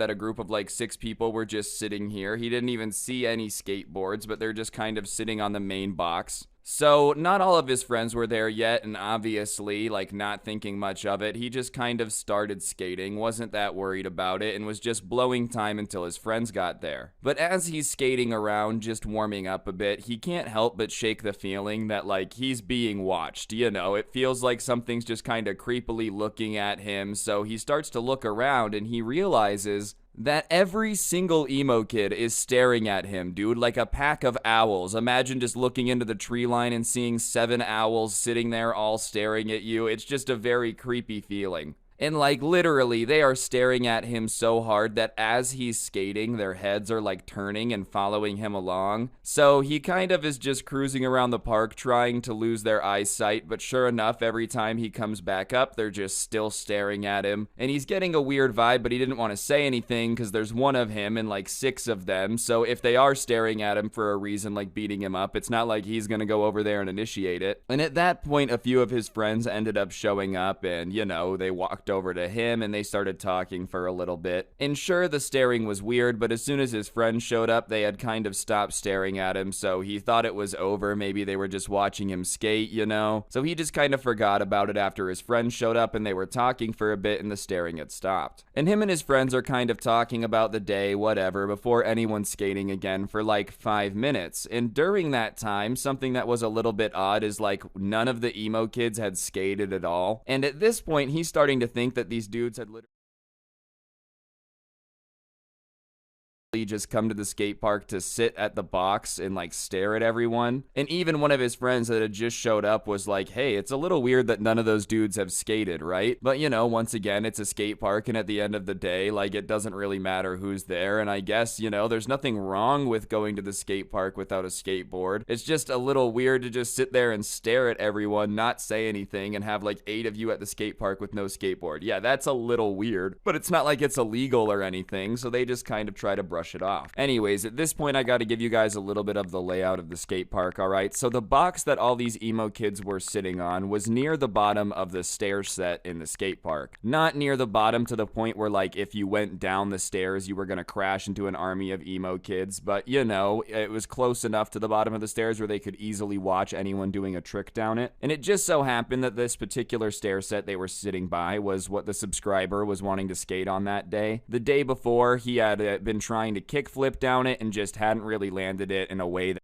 that a group of like 6 people were just sitting here. He didn't even see any skateboards, but they're just kind of sitting on the main box. So, not all of his friends were there yet, and obviously, like, not thinking much of it, he just kind of started skating, wasn't that worried about it, and was just blowing time until his friends got there. But as he's skating around, just warming up a bit, he can't help but shake the feeling that, like, he's being watched, you know? It feels like something's just kind of creepily looking at him, so he starts to look around, and he realizes that every single emo kid is staring at him, dude, like a pack of owls. Imagine just looking into the tree line and seeing 7 owls sitting there all staring at you. It's just a very creepy feeling. And like literally, they are staring at him so hard that as he's skating, their heads are like turning and following him along. So he kind of is just cruising around the park trying to lose their eyesight, but sure enough, every time he comes back up, they're just still staring at him. And he's getting a weird vibe, but he didn't want to say anything because there's one of him and like 6 of them. So if they are staring at him for a reason, like beating him up, it's not like he's gonna go over there and initiate it. And at that point, a few of his friends ended up showing up and, you know, they walked over to him and they started talking for a little bit. And sure, the staring was weird, but as soon as his friends showed up, they had kind of stopped staring at him, so he thought it was over. Maybe they were just watching him skate, you know? So he just kind of forgot about it after his friends showed up and they were talking for a bit and the staring had stopped. And him and his friends are kind of talking about the day, whatever, before anyone's skating again for like 5 minutes. And during that time, something that was a little bit odd is like none of the emo kids had skated at all. And at this point, he's starting to think that these dudes had literally just come to the skate park to sit at the box and like stare at everyone. And even one of his friends that had just showed up was like, hey, it's a little weird that none of those dudes have skated, right? But you know, once again, it's a skate park, and at the end of the day, like, it doesn't really matter who's there. And I guess, you know, there's nothing wrong with going to the skate park without a skateboard. It's just a little weird to just sit there and stare at everyone, not say anything, and have like 8 of you at the skate park with no skateboard. Yeah, that's a little weird, but it's not like it's illegal or anything, so they just kind of try to brush it off. Anyways, at this point, I got to give you guys a little bit of the layout of the skate park, alright? So the box that all these emo kids were sitting on was near the bottom of the stair set in the skate park. Not near the bottom to the point where, like, if you went down the stairs, you were gonna crash into an army of emo kids, but, you know, it was close enough to the bottom of the stairs where they could easily watch anyone doing a trick down it. And it just so happened that this particular stair set they were sitting by was what the subscriber was wanting to skate on that day. The day before, he had been trying to kickflip down it and just hadn't really landed it in a way that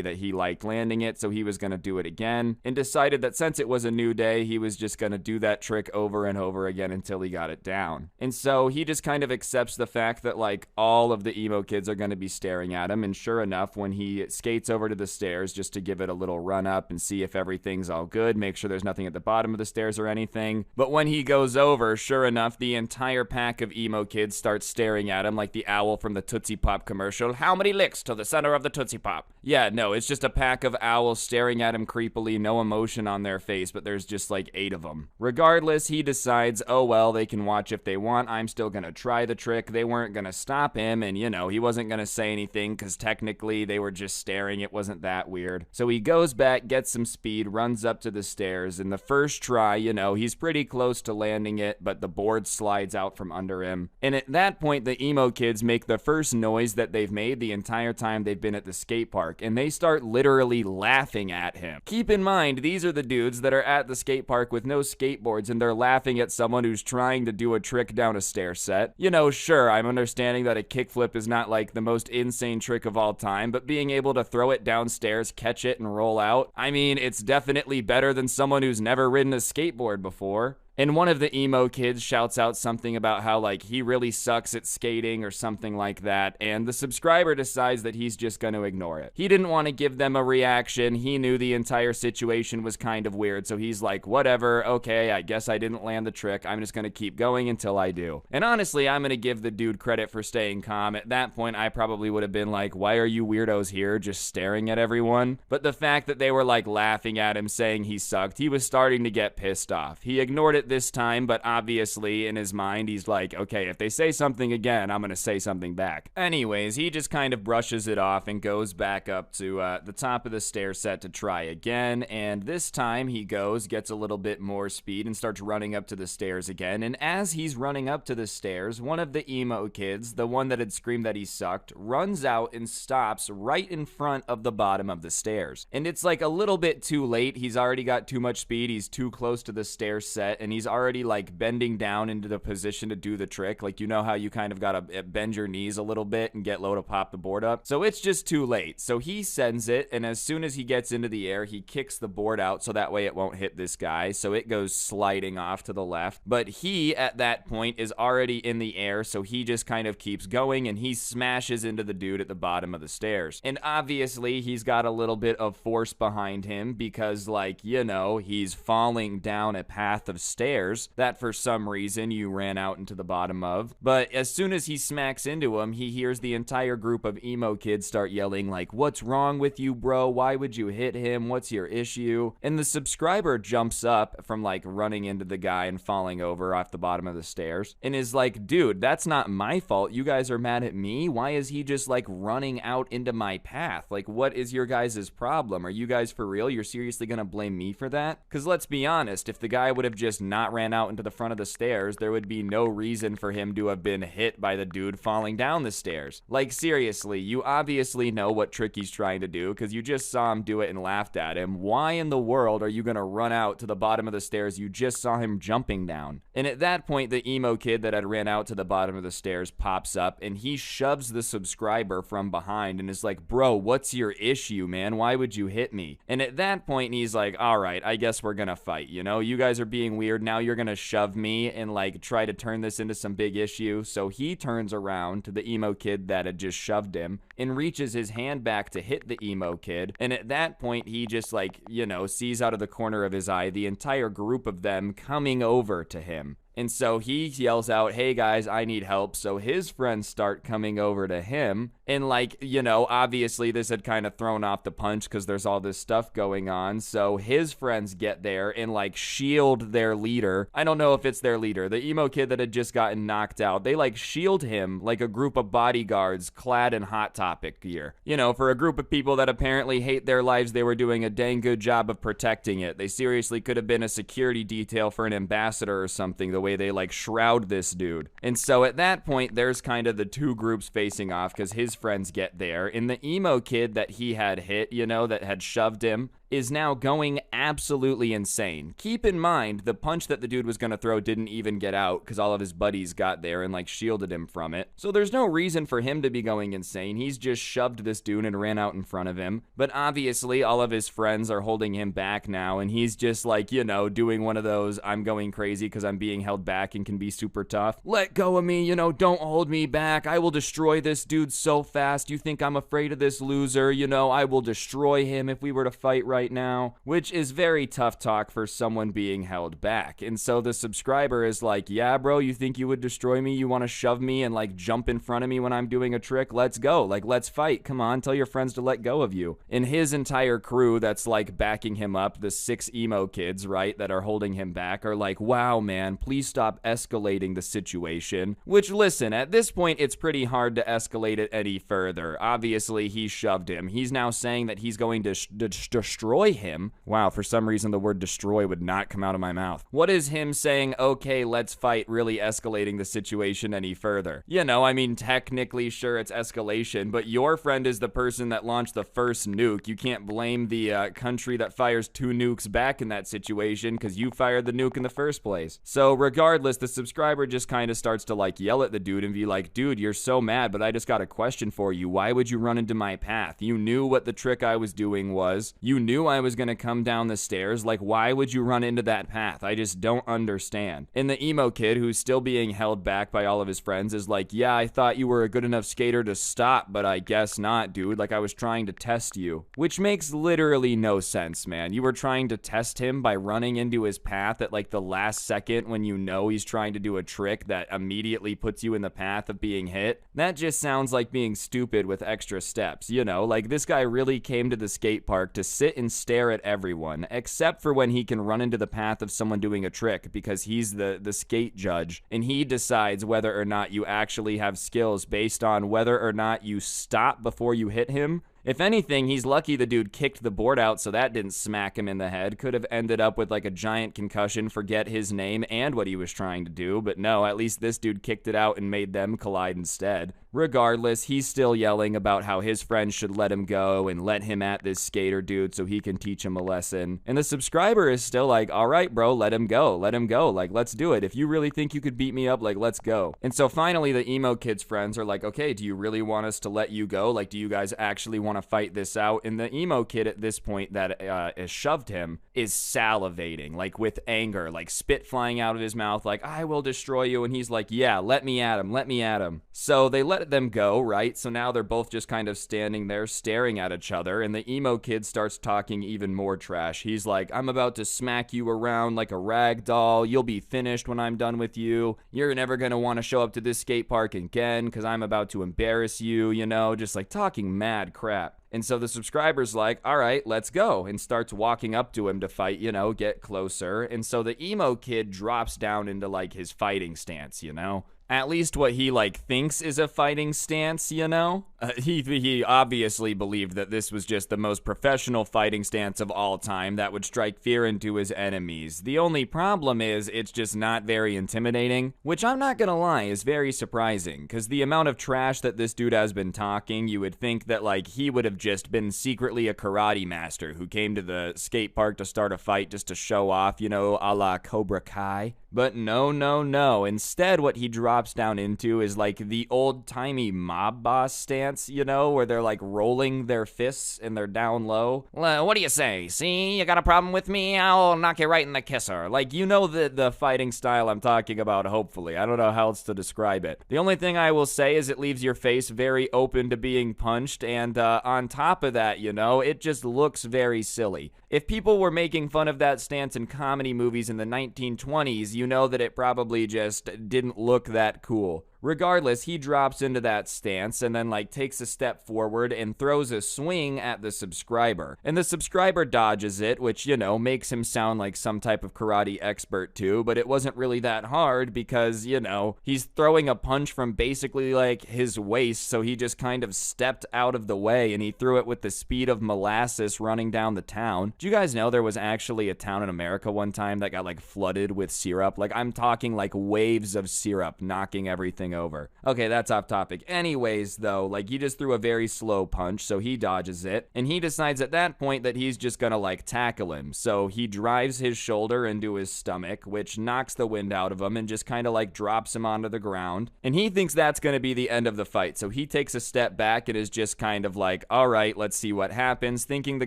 that he liked landing it, so he was going to do it again, and decided that since it was a new day, he was just going to do that trick over and over again until he got it down. And so he just kind of accepts the fact that like all of the emo kids are going to be staring at him, and sure enough, when he skates over to the stairs just to give it a little run up and see if everything's all good, make sure there's nothing at the bottom of the stairs or anything, but when he goes over, sure enough, the entire pack of emo kids starts staring at him like the owl from the Tootsie Pop commercial. How many licks to the center of the Tootsie Pop? Yeah, no, it's just a pack of owls staring at him creepily, no emotion on their face, but there's just like 8 of them. Regardless, he decides, oh well, they can watch if they want, I'm still gonna try the trick. They weren't gonna stop him, and you know, he wasn't gonna say anything because technically they were just staring, it wasn't that weird. So he goes back, gets some speed, runs up to the stairs, and the first try, you know, he's pretty close to landing it, but the board slides out from under him. And at that point, the emo kids make the first noise that they've made the entire time they've been at the skate park, and they start literally laughing at him. Keep in mind, these are the dudes that are at the skate park with no skateboards, and they're laughing at someone who's trying to do a trick down a stair set. You know, sure, I'm understanding that a kickflip is not like the most insane trick of all time, but being able to throw it downstairs, catch it, and roll out, I mean, it's definitely better than someone who's never ridden a skateboard before. And one of the emo kids shouts out something about how, like, he really sucks at skating or something like that, and the subscriber decides that he's just going to ignore it. He didn't want to give them a reaction. He knew the entire situation was kind of weird, so he's like, whatever, okay, I guess I didn't land the trick. I'm just going to keep going until I do. And honestly, I'm going to give the dude credit for staying calm. At that point, I probably would have been like, why are you weirdos here just staring at everyone? But the fact that they were, like, laughing at him, saying he sucked, he was starting to get pissed off. He ignored it this time, but obviously in his mind, he's like, okay, if they say something again, I'm gonna say something back. Anyways, he just kind of brushes it off and goes back up to the top of the stair set to try again, and this time he gets a little bit more speed and starts running up to the stairs again, and as he's running up to the stairs, one of the emo kids, the one that had screamed that he sucked, runs out and stops right in front of the bottom of the stairs. And it's like a little bit too late. He's already got too much speed. He's too close to the stair set, and he's already like bending down into the position to do the trick. Like, you know how you kind of gotta bend your knees a little bit and get low to pop the board up? So it's just too late. So he sends it, and as soon as he gets into the air, he kicks the board out so that way it won't hit this guy. So it goes sliding off to the left. But he, at that point, is already in the air, so he just kind of keeps going, and he smashes into the dude at the bottom of the stairs. And obviously, he's got a little bit of force behind him because, like, you know, he's falling down a path of stairs that for some reason you ran out into the bottom of. But as soon as he smacks into him, he hears the entire group of emo kids start yelling, like, what's wrong with you, bro? Why would you hit him? What's your issue? And the subscriber jumps up from, like, running into the guy and falling over off the bottom of the stairs and is like, dude, that's not my fault. You guys are mad at me? Why is he just, like, running out into my path? Like, what is your guys' problem? Are you guys for real? You're seriously gonna blame me for that? Because let's be honest, if the guy would have just not ran out into the front of the stairs, there would be no reason for him to have been hit by the dude falling down the stairs. Like, seriously, you obviously know what trick he's trying to do because you just saw him do it and laughed at him. Why in the world are you gonna run out to the bottom of the stairs you just saw him jumping down? And at that point, the emo kid that had ran out to the bottom of the stairs pops up and he shoves the subscriber from behind and is like, bro, what's your issue, man? Why would you hit me? And at that point, he's like, all right, I guess we're gonna fight, you know? You guys are being weird. Now you're gonna shove me and, like, try to turn this into some big issue. So he turns around to the emo kid that had just shoved him and reaches his hand back to hit the emo kid. And at that point, he just, like, you know, sees out of the corner of his eye the entire group of them coming over to him. And so he yells out, hey guys, I need help. So his friends start coming over to him. And, like, you know, obviously this had kind of thrown off the punch because there's all this stuff going on. So his friends get there and, like, shield their leader. I don't know if it's their leader. The emo kid that had just gotten knocked out. They, like, shield him like a group of bodyguards clad in Hot Topic gear. You know, for a group of people that apparently hate their lives, they were doing a dang good job of protecting it. They seriously could have been a security detail for an ambassador or something, the way they, like, shroud this dude. And so at that point, there's kind of the two groups facing off because his friends get there, and the emo kid that he had hit, you know, that had shoved him, is now going absolutely insane. Keep in mind, the punch that the dude was gonna throw didn't even get out because all of his buddies got there and, like, shielded him from it. So there's no reason for him to be going insane. He's just shoved this dude and ran out in front of him. But obviously, all of his friends are holding him back now, and he's just, like, you know, doing one of those, I'm going crazy because I'm being held back and can be super tough. Let go of me, you know, don't hold me back. I will destroy this dude so fast. You think I'm afraid of this loser? You know, I will destroy him if we were to fight right now, which is very tough talk for someone being held back. And so the subscriber is like, yeah, bro, you think you would destroy me? You want to shove me and, like, jump in front of me when I'm doing a trick? Let's go. Like, let's fight. Come on, tell your friends to let go of you. And his entire crew that's, like, backing him up, the 6 emo kids, right, that are holding him back, are like, wow, man, please stop escalating the situation. Which, listen, at this point, it's pretty hard to escalate it any further. Obviously, he shoved him. He's now saying that he's going to destroy him. Wow, for some reason the word destroy would not come out of my mouth. What is him saying, okay, let's fight, really escalating the situation any further? You know, I mean, technically, sure, it's escalation, but your friend is the person that launched the first nuke. You can't blame the country that fires 2 nukes back in that situation because you fired the nuke in the first place. So regardless, the subscriber just kind of starts to, like, yell at the dude and be like, dude, you're so mad, but I just got a question for you. Why would you run into my path? You knew what the trick I was doing was. You knew I was gonna come down the stairs. Like, why would you run into that path? I just don't understand. And the emo kid, who's still being held back by all of his friends, is like, yeah, I thought you were a good enough skater to stop, but I guess not, dude. Like, I was trying to test you. Which makes literally no sense, man. You were trying to test him by running into his path at, like, the last second when you know he's trying to do a trick that immediately puts you in the path of being hit. That just sounds like being stupid with extra steps, you know? Like, this guy really came to the skate park to sit and stare at everyone, except for when he can run into the path of someone doing a trick, because he's the skate judge, and he decides whether or not you actually have skills based on whether or not you stop before you hit him. If anything, he's lucky the dude kicked the board out so that didn't smack him in the head. Could have ended up with like a giant concussion, forget his name and what he was trying to do, but no, at least this dude kicked it out and made them collide instead. Regardless, he's still yelling about how his friends should let him go and let him at this skater dude so he can teach him a lesson. And the subscriber is still like, all right, bro, let him go. Like, let's do it. If you really think you could beat me up, like, let's go. And so finally, the emo kid's friends are like, okay, do you really want us to let you go? Like, do you guys actually want to fight this out? And the emo kid at this point that has shoved him is salivating, like with anger, like spit flying out of his mouth, like, I will destroy you. And he's like, yeah, let me at him. So they let them go, right? So now they're both just kind of standing there staring at each other, and the emo kid starts talking even more trash. He's like, I'm about to smack you around like a rag doll. You'll be finished when I'm done with you. You're never gonna want to show up to this skate park again because I'm about to embarrass you, you know, just like talking mad crap. And so the subscriber's like, all right, let's go, and starts walking up to him to fight, you know, get closer. And so the emo kid drops down into like his fighting stance, you know? At least what he like thinks is a fighting stance, you know? He obviously believed that this was just the most professional fighting stance of all time that would strike fear into his enemies. The only problem is it's just not very intimidating, which I'm not gonna lie is very surprising, because the amount of trash that this dude has been talking, you would think that like he would have just been secretly a karate master who came to the skate park to start a fight just to show off, you know, a la Cobra Kai. But no. Instead, what he drops down into is like the old-timey mob boss stance, you know, where they're like rolling their fists and they're down low. What do you say? See, you got a problem with me? I'll knock you right in the kisser. Like, you know the fighting style I'm talking about, hopefully. I don't know how else to describe it. The only thing I will say is it leaves your face very open to being punched, and on top of that, you know, it just looks very silly. If people were making fun of that stance in comedy movies in the 1920s, you know that it probably just didn't look that cool. Regardless, he drops into that stance and then like takes a step forward and throws a swing at the subscriber. And the subscriber dodges it, which, you know, makes him sound like some type of karate expert too, but it wasn't really that hard because, you know, he's throwing a punch from basically like his waist, so he just kind of stepped out of the way and he threw it with the speed of molasses running down the town. Do you guys know there was actually a town in America one time that got like flooded with syrup? Like, I'm talking like waves of syrup knocking everything over. Okay, that's off topic. Anyways, though, like, he just threw a very slow punch, so he dodges it, and he decides at that point that he's just gonna, like, tackle him. So he drives his shoulder into his stomach, which knocks the wind out of him and just kind of, like, drops him onto the ground. And he thinks that's gonna be the end of the fight, so he takes a step back and is just kind of like, all right, let's see what happens, thinking the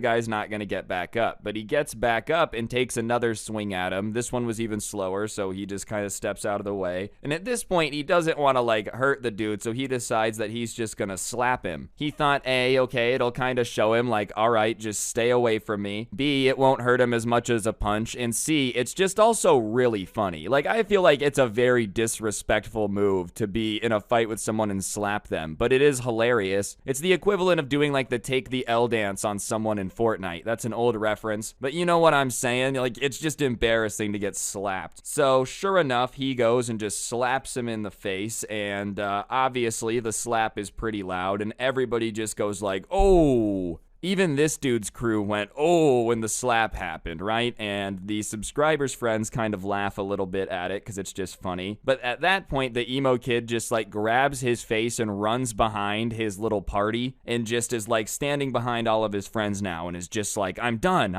guy's not gonna get back up. But he gets back up and takes another swing at him. This one was even slower, so he just kind of steps out of the way. And at this point, he doesn't want to like hurt the dude, so he decides that he's just gonna slap him. He thought, A, okay, it'll kind of show him like, all right, just stay away from me. B, it won't hurt him as much as a punch. And C, it's just also really funny. Like, I feel like it's a very disrespectful move to be in a fight with someone and slap them, but it is hilarious. It's the equivalent of doing like the take the L dance on someone in Fortnite. That's an old reference, but you know what I'm saying? Like, it's just embarrassing to get slapped. So sure enough, he goes and just slaps him in the face, and obviously the slap is pretty loud, and everybody just goes like, oh. Even this dude's crew went, oh, when the slap happened, right? And the subscribers' friends kind of laugh a little bit at it because it's just funny. But at that point, the emo kid just like grabs his face and runs behind his little party and just is like standing behind all of his friends now and is just like, I'm done.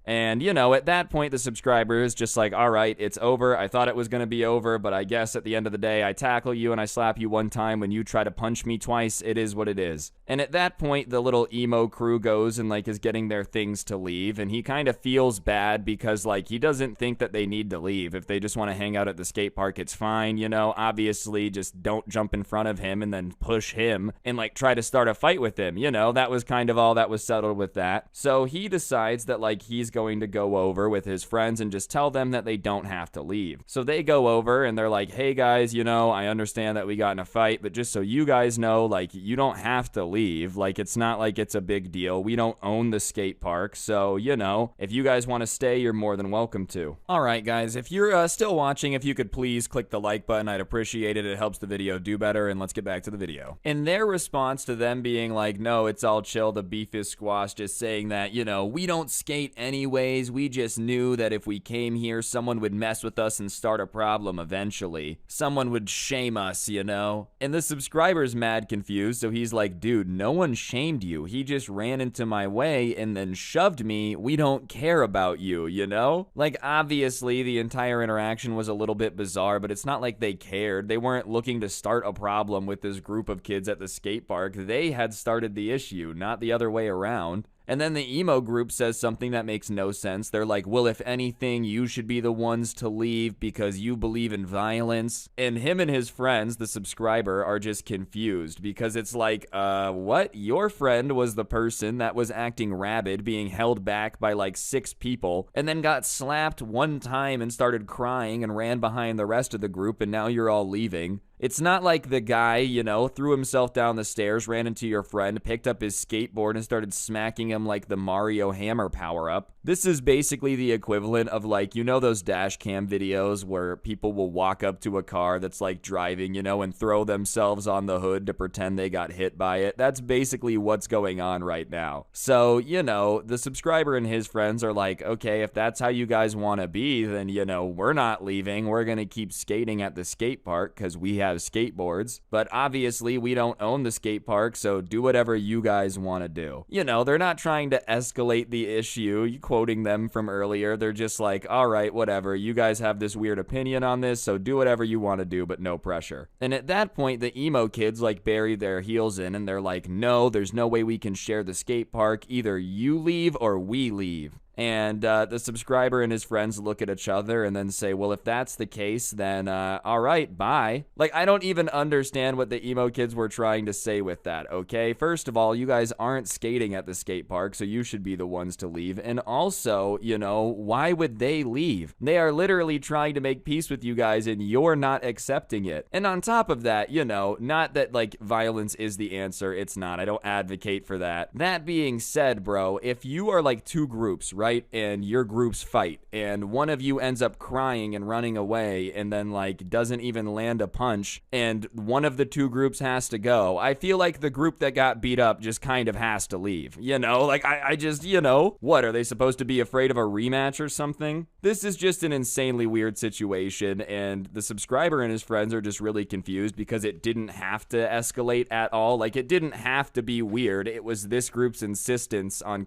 And, you know, at that point, the subscriber is just like, all right, it's over. I thought it was going to be over, but I guess at the end of the day, I tackle you and I slap you one time. When you try to punch me twice, it is what it is. And at that point, the little emo crew goes and like is getting their things to leave, and he kind of feels bad because like he doesn't think that they need to leave. If they just want to hang out at the skate park, it's fine, you know. Obviously, just don't jump in front of him and then push him and like try to start a fight with him, you know. That was kind of all that was settled with that. So he decides that like he's going to go over with his friends and just tell them that they don't have to leave. So they go over and they're like, hey guys, you know, I understand that we got in a fight, but just so you guys know, like, you don't have to leave. Like, it's not like like it's a big deal. We don't own the skate park, so, you know, if you guys want to stay, you're more than welcome to. Alright guys, if you're still watching, if you could please click the like button, I'd appreciate it. It helps the video do better, and let's get back to the video. In their response to them being like, no, it's all chill, the beef is squashed, just saying that, you know, we don't skate anyways, we just knew that if we came here, someone would mess with us and start a problem eventually. Someone would shame us, you know? And the subscriber's mad confused, so he's like, dude, no one shamed you. He just ran into my way and then shoved me. We don't care about you, you know? Like, obviously, the entire interaction was a little bit bizarre, but it's not like they cared. They weren't looking to start a problem with this group of kids at the skate park. They had started the issue, not the other way around. And then the emo group says something that makes no sense. They're like, well, if anything, you should be the ones to leave because you believe in violence. And him and his friends, the subscriber, are just confused because it's like, what? Your friend was the person that was acting rabid, being held back by like 6 people, and then got slapped one time and started crying and ran behind the rest of the group, and now you're all leaving. It's not like the guy, you know, threw himself down the stairs, ran into your friend, picked up his skateboard, and started smacking him like the Mario hammer power-up. This is basically the equivalent of, like, you know those dash cam videos where people will walk up to a car that's, like, driving, you know, and throw themselves on the hood to pretend they got hit by it? That's basically what's going on right now. So, you know, the subscriber and his friends are like, okay, if that's how you guys want to be, then, you know, we're not leaving. We're going to keep skating at the skate park because we have skateboards, but obviously we don't own the skate park, so do whatever you guys want to do. You know, they're not trying to escalate the issue, quoting them from earlier. They're just like, all right, whatever, you guys have this weird opinion on this, so do whatever you want to do, but no pressure. And at that point, the emo kids like bury their heels in, and they're like, no, there's no way we can share the skate park. Either you leave or we leave. And the subscriber and his friends look at each other and then say, well, if that's the case, then all right, bye. Like, I don't even understand what the emo kids were trying to say with that, okay? First of all, you guys aren't skating at the skate park, so you should be the ones to leave. And also, you know, why would they leave? They are literally trying to make peace with you guys, and you're not accepting it. And on top of that, you know, not that, like, violence is the answer. It's not. I don't advocate for that. That being said, bro, if you are, like, 2 groups, right, and your groups fight, and one of you ends up crying and running away, and then, like, doesn't even land a punch, and one of the 2 groups has to go, I feel like the group that got beat up just kind of has to leave, you know? Like, I just, you know, what, are they supposed to be afraid of a rematch or something? This is just an insanely weird situation, and the subscriber and his friends are just really confused because it didn't have to escalate at all. Like, it didn't have to be weird. It was this group's insistence on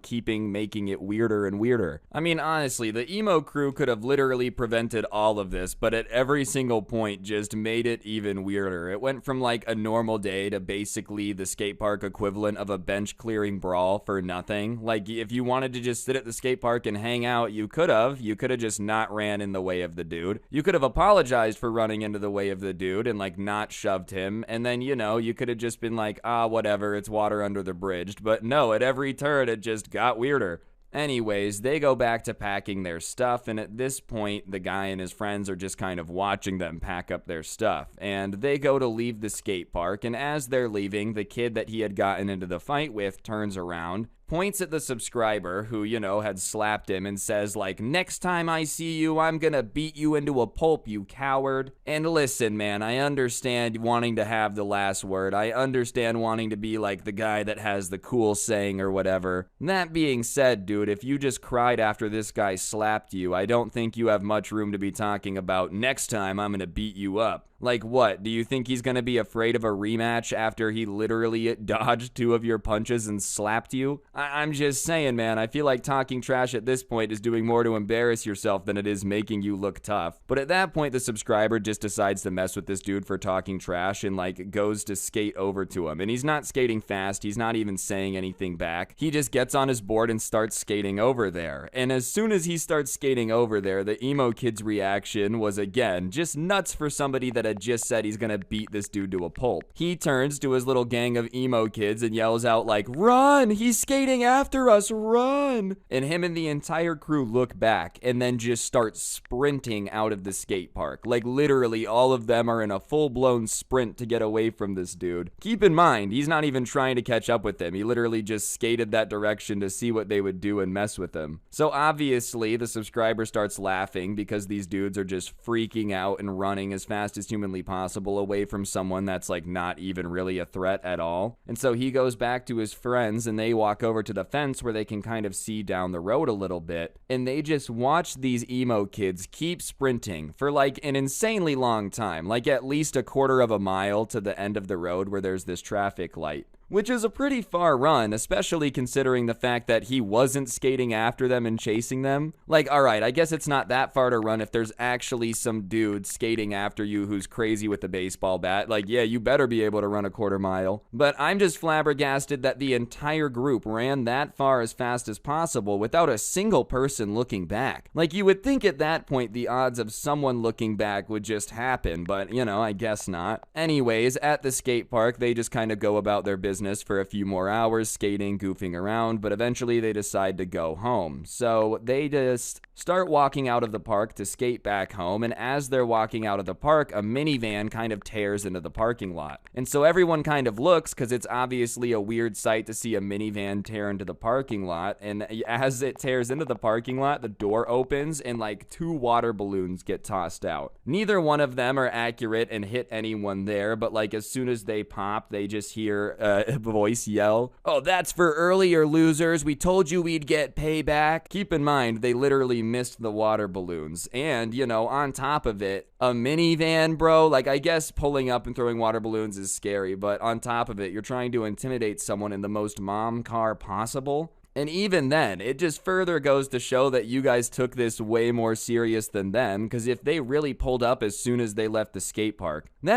making it weirder and weirder. I mean, honestly, the emo crew could have literally prevented all of this, but at every single point just made it even weirder. It went from like a normal day to basically the skate park equivalent of a bench clearing brawl for nothing. Like, if you wanted to just sit at the skate park and hang out, you could have just not ran in the way of the dude. You could have apologized for running into the way of the dude and like not shoved him, and then, you know, you could have just been like, whatever, it's water under the bridge. But no, at every turn it just got weirder. Anyways, they go back to packing their stuff, and at this point, the guy and his friends are just kind of watching them pack up their stuff, and they go to leave the skate park, and as they're leaving, the kid that he had gotten into the fight with turns around, points at the subscriber who, you know, had slapped him and says, like, next time I see you, I'm gonna beat you into a pulp, you coward. And listen, man, I understand wanting to have the last word. I understand wanting to be like the guy that has the cool saying or whatever. That being said, dude, if you just cried after this guy slapped you, I don't think you have much room to be talking about, next time I'm gonna beat you up. Like, what? Do you think he's gonna be afraid of a rematch after he literally dodged 2 of your punches and slapped you? I'm just saying, man, I feel like talking trash at this point is doing more to embarrass yourself than it is making you look tough. But at that point, the subscriber just decides to mess with this dude for talking trash and, like, goes to skate over to him. And he's not skating fast, he's not even saying anything back. He just gets on his board and starts skating over there. And as soon as he starts skating over there, the emo kid's reaction was, again, just nuts for somebody that had just said he's gonna beat this dude to a pulp. He turns to his little gang of emo kids and yells out like, "Run! He's skating skating after us, run! And him and the entire crew look back and then just start sprinting out of the skate park. Like literally all of them are in a full-blown sprint to get away from this dude. Keep in mind, he's not even trying to catch up with them. He literally just skated that direction to see what they would do and mess with him. So obviously the subscriber starts laughing because these dudes are just freaking out and running as fast as humanly possible away from someone that's like not even really a threat at all. And so he goes back to his friends and they walk over to the fence where they can kind of see down the road a little bit, and they just watch these emo kids keep sprinting for like an insanely long time, like at least a quarter of a mile to the end of the road where there's this traffic light. Which is a pretty far run, especially considering the fact that he wasn't skating after them and chasing them. Like, alright, I guess it's not that far to run if there's actually some dude skating after you who's crazy with a baseball bat. Like, yeah, you better be able to run a quarter mile. But I'm just flabbergasted that the entire group ran that far as fast as possible without a single person looking back. Like, you would think at that point the odds of someone looking back would just happen, but, you know, I guess not. Anyways, at the skate park, they just kind of go about their business for a few more hours, skating, goofing around, but eventually they decide to go home. So they just start walking out of the park to skate back home, and as they're walking out of the park, a minivan kind of tears into the parking lot. And so everyone kind of looks, because it's obviously a weird sight to see a minivan tear into the parking lot, and as it tears into the parking lot, the door opens, and like 2 water balloons get tossed out. Neither one of them are accurate and hit anyone there, but like as soon as they pop, they just hear a voice yell, "Oh, that's for earlier, losers. We told you we'd get payback." Keep in mind, they literally missed the water balloons. And, you know, on top of it, a minivan, bro. Like, I guess pulling up and throwing water balloons is scary, but on top of it, you're trying to intimidate someone in the most mom car possible. And even then, it just further goes to show that you guys took this way more serious than them, because if they really pulled up as soon as they left the skate park, that